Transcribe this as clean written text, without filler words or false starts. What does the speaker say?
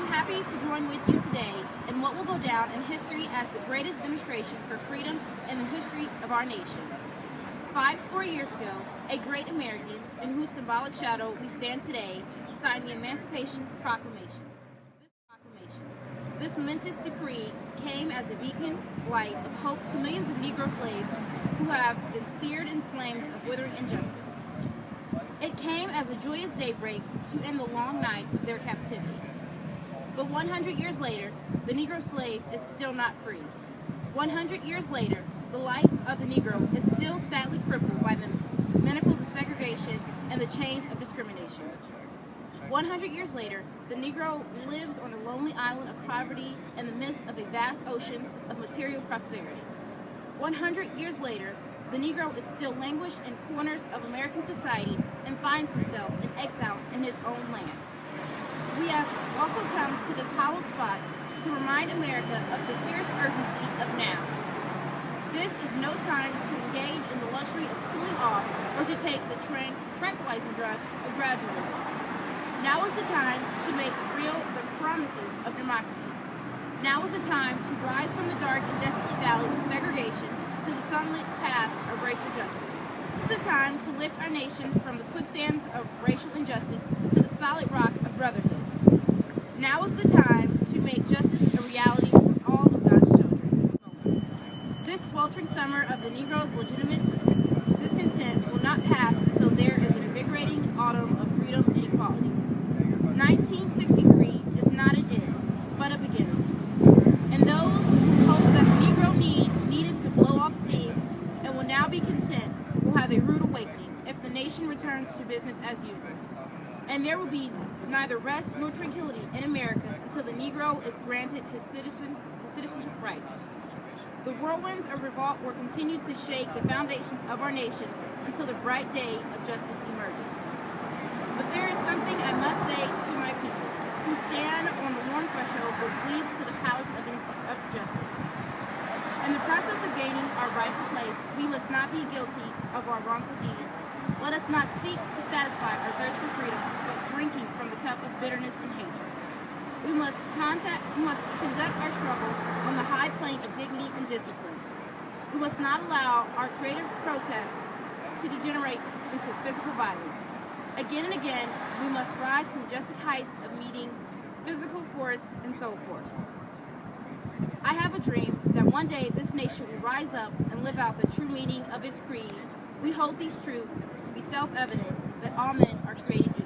am happy to join with you today in what will go down in history as the greatest demonstration for freedom in the history of our nation. 50 years ago, a great American, in whose symbolic shadow we stand today, signed the Emancipation Proclamation. This momentous decree came as a beacon light of hope to millions of Negro slaves who have been seared in flames of withering injustice. It came as a joyous daybreak to end the long night of their captivity. But 100 years later, the Negro slave is still not free. 100 years later, the life of the Negro is still sadly crippled by the manacles of segregation and the chains of discrimination. 100 years later, the Negro lives on a lonely island of poverty in the midst of a vast ocean of material prosperity. 100 years later, the Negro is still languished in corners of American society and finds himself in exile in his own land. We have also come to this hallowed spot to remind America of the fierce urgency of now. This is no time to engage in the luxury of cooling off or to take the tranquilizing drug of gradualism. Now is the time to make real the promises of democracy. Now is the time to rise from the dark and desolate valley of segregation to the sunlit path of racial justice. It's the time to lift our nation from the quicksands of racial injustice to the solid rock of brotherhood. Now is the time to make justice a reality for all of God's children. This sweltering summer of the Negro's legitimate discontent will not pass until there is an invigorating autumn of freedom and equality. 1963 is not an end, but a beginning. And those who hope that the Negro needed to blow off steam and will now be content will have a rude awakening if the nation returns to business as usual. And there will be neither rest nor tranquility in America until the Negro is granted his citizenship rights. The whirlwinds of revolt will continue to shake the foundations of our nation until the bright day of justice emerges. But there is something I must say to my people who stand on the warm threshold which leads to the palace of justice. In the process of gaining our rightful place, we must not be guilty of our wrongful deeds. Let us not seek to satisfy our thirst for freedom, but drinking from the cup of bitterness and hatred. We must conduct our struggle on the high plane of dignity and discipline. We must not allow our creative protests to degenerate into physical violence. Again and again, we must rise to the majestic heights of meeting physical force and soul force. I have a dream that one day this nation will rise up and live out the true meaning of its creed. We hold these truths to be self-evident that all men are created equal.